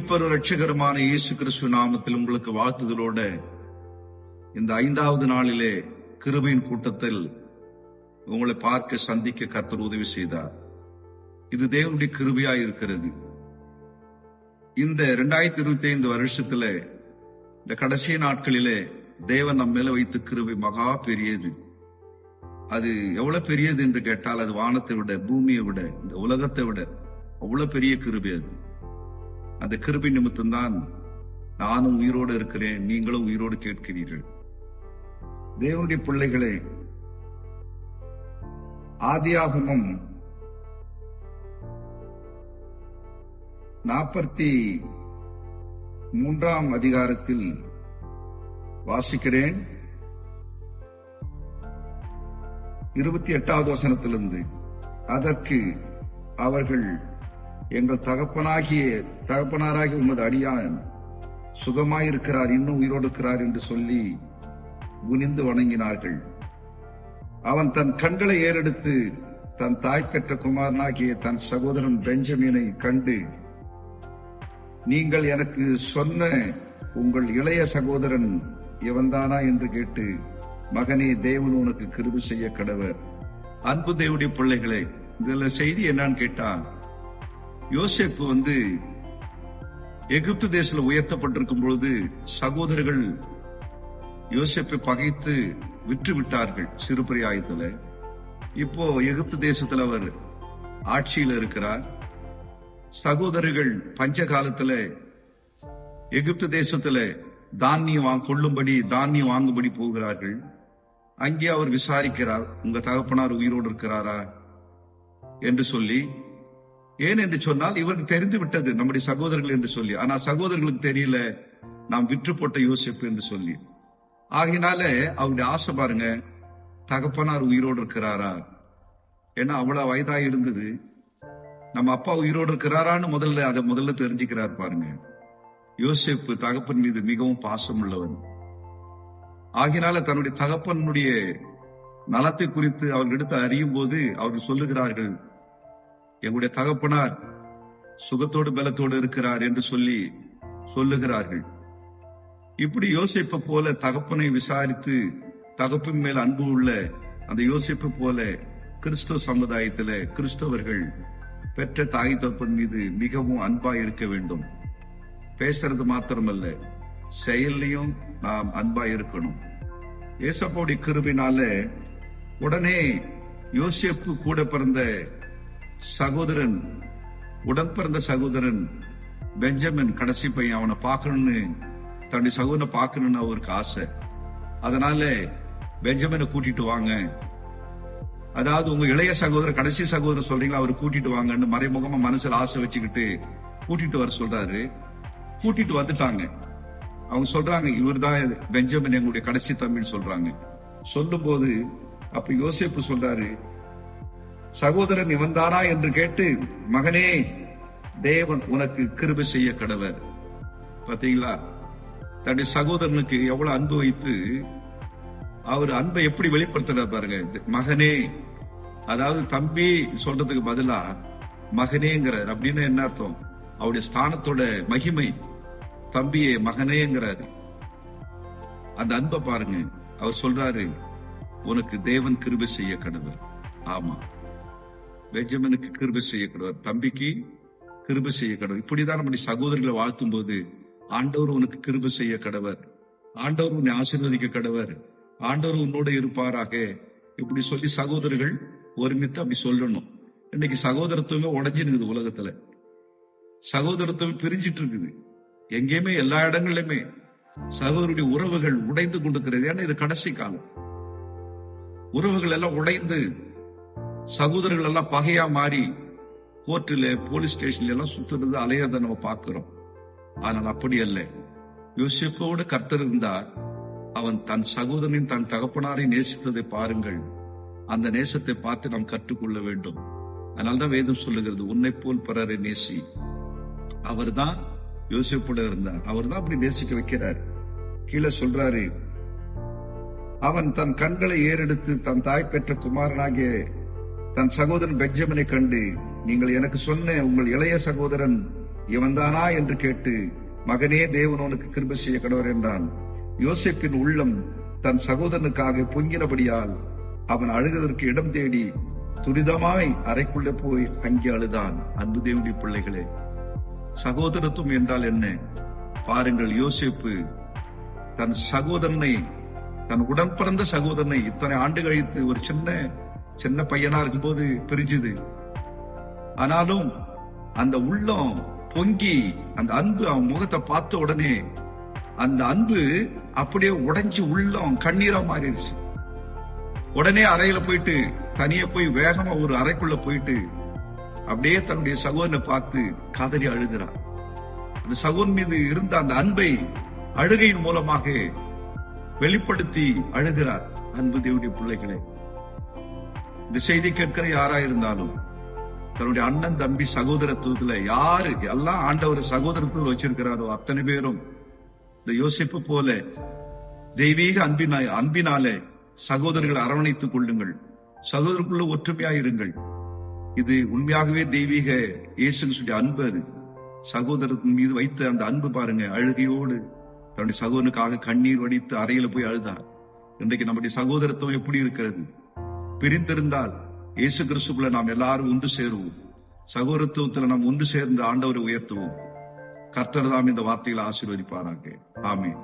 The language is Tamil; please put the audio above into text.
மீட்பரும் இரட்சகருமான இயேசு கிறிஸ்து நாமத்தில் உங்களுக்கு வாழ்த்துதலோட இந்த 5வது நாளிலே கிருபையின் கூட்டத்தில் உங்களை பார்க்க சந்திக்க கர்த்தர் உதவி செய்தார். இது தேவனுடைய கிருபையாய் இருக்கிறது. இந்த 2025 வருஷத்துல இந்த கடைசி நாட்களிலே தேவன் நம்ம மேல வைத்த கிருபை மகா பெரியது. அது எவ்வளவு பெரியது என்று கேட்டால், அது வானத்தை விட, பூமியை விட, இந்த உலகத்தை விட அவ்வளவு பெரிய கிருபை அது. அந்த கிருபை நிமித்தம்தான் நானும் உயிரோடு இருக்கிறேன், நீங்களும் உயிரோடு கேட்கிறீர்கள். தேவனுடைய பிள்ளைகளே, ஆதியாகமம் 43ஆம் அதிகாரத்தில் வாசிக்கிறேன். 28வது வசனத்திலிருந்து, அதற்கு அவர்கள், எங்கள் தகப்பனாராகிய உமது அடியான் சுகமாயிருக்கிறார், இன்னும் உயிரோடு இருக்கிறார் என்று சொல்லி குனிந்து வணங்கினார்கள். அவன் தன் கண்களை ஏறெடுத்து தன் தாய் பெற்ற குமாரனாகிய தன் சகோதரன் பெஞ்சமினை கண்டு, நீங்கள் எனக்கு சொன்ன உங்கள் இளைய சகோதரன் எவன்தானா என்று கேட்டு, மகனே, தேவன் உனக்கு கிருபை செய்ய கடவர். அன்பு தேவனுடைய பிள்ளைகளே, இதுல செய்தி என்னன்னு கேட்டா, யோசேப்பு எகிப்து தேசத்துல உயர்த்தப்பட்டிருக்கும் பொழுது சகோதரர்கள் யோசேப்பை பகைத்து விற்று விட்டார்கள் சிறுபிரியாயத்துல. இப்போ எகிப்து தேசத்துல அவர் ஆட்சியில் இருக்கிறார். சகோதரர்கள் பஞ்ச காலத்துல எகிப்து தேசத்துல தானியம் வாங்கும்படி போகிறார்கள். அங்கே அவர் விசாரிக்கிறார், உங்க தகப்பனார் உயிரோடு இருக்கிறாரா என்று சொல்லி. ஏன் என்று சொன்னால், இவருக்கு தெரிந்து விட்டது நம்முடைய சகோதரர்கள் என்று சொல்லி. ஆனா சகோதரர்களுக்கு தெரியல நாம் விற்று போட்ட யோசேப்பு என்று சொல்லி. ஆகினால அவருடைய ஆசை பாருங்க, தகப்பனார் உயிரோடு இருக்கிறாரா. ஏன்னா அவ்வளவு வயதாய் இருந்தது. நம்ம அப்பா உயிரோடு இருக்கிறாரான்னு முதல்ல தெரிஞ்சுக்கிறார் பாருங்க. யோசேப்பு தகப்பன் மீது மிகவும் பாசம் உள்ளவன். ஆகினால தன்னுடைய தகப்பனுடைய நலத்தை குறித்து அவர்களிடத்து அறியும் போது அவர்கள் சொல்லுகிறார்கள், எங்களுடைய தகப்பனார் சுகத்தோடு பலத்தோடு இருக்கிறார் என்று சொல்லி சொல்லுகிறார்கள். இப்படி யோசேப்பை போல தகப்பனை விசாரித்து தகப்பின் மேல் அன்பு உள்ள அந்த யோசேப்பு போல கிறிஸ்தவ சமுதாயத்துல கிறிஸ்தவர்கள் பெற்ற தாய் தகப்பன் மீது மிகவும் அன்பாய் இருக்க வேண்டும். பேசுறது மாத்திரமல்ல, செயல்லையும் நாம் அன்பாய் இருக்கணும். ஏசப்பாவுடைய கிருபையினால உடனே யோசேப்பு கூட பிறந்த சகோதரன், உடன் பிறந்த சகோதரன் பெஞ்சமின், கடைசி பையன், அவனை பார்க்கணும்னு, தன்னுடைய சகோதரனை பார்க்கணும்னு அவருக்கு ஆசை. அதனால பெஞ்சமினை கூட்டிட்டு வாங்க, அதாவது உங்க இளைய சகோதரர், கடைசி சகோதரர் சொல்றீங்களா, அவரை கூட்டிட்டு வாங்கன்னு மறைமுகமா மனசுல ஆசை வச்சுக்கிட்டு கூட்டிட்டு வர சொல்றாரு. கூட்டிட்டு வந்துட்டாங்க. அவங்க சொல்றாங்க, இவர் தான் பெஞ்சமின், எங்களுடைய கடைசி தம்பின்னு சொல்றாங்க. சொல்லும் போது அப்ப யோசேப்பு சொல்றாரு, சகோதரன் இவன்தானா என்று கேட்டு, மகனே, தேவன் உனக்கு கிருபை செய்ய கடவர். பாத்தீங்களா, தன்னுடைய சகோதரனுக்கு எவ்வளவு அன்பு வைத்து அவர் அன்பை எப்படி வெளிப்படுத்துறாரு பாருங்க. மகனே, அதாவது தம்பி சொல்றதுக்கு பதிலா மகனேங்கிறார். அப்படின்னு என்ன அர்த்தம்? அவருடைய ஸ்தானத்தோட மகிமை. தம்பியே மகனேங்கிறாரு. அந்த அன்பை பாருங்க. அவர் சொல்றாரு, உனக்கு தேவன் கிருபை செய்ய கடவர். ஆமா, பெஞ்சமினுக்கு கிருபை செய்ய கடவர், தம்பிக்கு கிருபை செய்ய கடவர். இப்படிதான் நம்முடைய சகோதரர்களை வாழ்த்தும் போது, ஆண்டவர் உனக்கு கிருபை செய்ய கடவர், ஆண்டவர் உன்னை ஆசீர்வதிக்க கடவர், ஆண்டவர் உன்னோட இருப்பாராக, இப்படி சொல்லி சகோதரர்கள் ஒருமித்து அப்படி சொல்லணும். இன்னைக்கு சகோதரத்துவமே உடைஞ்சிருக்குது. உலகத்துல சகோதரத்துவம் பிரிஞ்சிட்டு இருக்குது. எங்கேயுமே எல்லா இடங்களிலுமே சகோதரருடைய உறவுகள் உடைந்து கொண்டிருக்கிறது. ஏன்னா இது கடைசி காலம். உறவுகள் எல்லாம் உடைந்து சகோதரர்கள் எல்லாம் பகையா மாறி கோர்ட்டில், போலீஸ் ஸ்டேஷன்ல எல்லாம் சுத்துறது, அலையறத நம்ம பார்க்கிறோம். ஆனால் அப்படி அல்ல. யோசேப்போடு கர்த்தர் இருந்தார். அவன் தன் சகோதரனின், தன் தகப்பனாரை நேசித்ததை பாருங்கள். அந்த நேசத்தை பார்த்து நாம் கற்றுக்கொள்ள வேண்டும். அதனால்தான் வேதம் சொல்லுகிறது, உன்னை போல் பிறரை நேசி. அவர் தான் யோசேப்போட இருந்தார். அவர் தான் அப்படி நேசிக்க வைக்கிறார். கீழே சொல்றாரு, அவன் தன் கண்களை ஏறெடுத்து தன் தாய் பெற்ற குமாரனாகிய தன் சகோதரன் பெஞ்சமினை கண்டு, நீங்கள் எனக்கு சொன்ன உங்கள் இளைய சகோதரன் இவன்தானா என்று கேட்டு, மகனே, தேவன் உனக்கு கிருபை செய்ய கடவர் என்றான். யோசேப்பின் உள்ளம் தன் சகோதரனுக்காக பொங்கினபடியால் அவன் அழுவதற்கு இடம் தேடி துரிதமாய் அறைக்குள்ளே போய் அங்கே அழுதான். அன்பு தேவனுடைய பிள்ளைகளே, சகோதரத்துவம் என்றால் என்ன பாருங்கள். யோசேப்பு தன் சகோதரனை, தன் உடன் பிறந்த சகோதரனை இத்தனை ஆண்டு கழித்து ஒரு சின்ன பையனா இருக்கும்போது பிரிஞ்சுது. ஆனாலும் அந்த உள்ளம் பொங்கி, அந்த அன்பு அவன் முகத்தை பார்த்த உடனே அந்த அன்பு அப்படியே உடைஞ்சு உள்ளம் கண்ணீரா மாறிடுச்சு. உடனே அறையில போயிட்டு, தனியா போய் வேகமா ஒரு அறைக்குள்ள போயிட்டு அப்படியே தன்னுடைய சகோதரனை பார்த்து கதறி அழுகிறார். அந்த சகோதரன் மீது இருந்த அந்த அன்பை அழுகையின் மூலமாக வெளிப்படுத்தி அழுகிறார். அன்பு தேவனுடைய பிள்ளைகளே, இந்த செய்தி கேட்கிற யாராயிருந்தாலும் தன்னுடைய அண்ணன் தம்பி சகோதரத்துவத்துல யாரு எல்லாம் ஆண்டவர் சகோதரத்துவம் வச்சிருக்கிறாரோ அத்தனை பேரும் இந்த யோசிப்பு போல தெய்வீக அன்பினாலே சகோதரர்களை அரவணைத்துக் கொள்ளுங்கள். சகோதரருக்குள்ள ஒற்றுமையாயிருங்கள். இது உண்மையாகவே தெய்வீக இயேசு அன்பு. அது சகோதரத்தின் மீது வைத்த அந்த அன்பு பாருங்க. அழுகையோடு தன்னுடைய சகோதரனுக்காக கண்ணீர் வடித்து அறையில போய் அழுதார். இன்றைக்கு நம்முடைய சகோதரத்துவம் எப்படி இருக்கிறது? பிரிந்திருந்தால் இயேசு கிறிஸ்துக்குள்ள நாம் எல்லாரும் ஒன்று சேருவோம். சகோதரத்துவத்தில் நாம் ஒன்று சேர்ந்து ஆண்டவரை உயர்த்துவோம். கர்த்தர் தாம் இந்த வார்த்தைகளை ஆசீர்வதிப்பாராக. ஆமென்.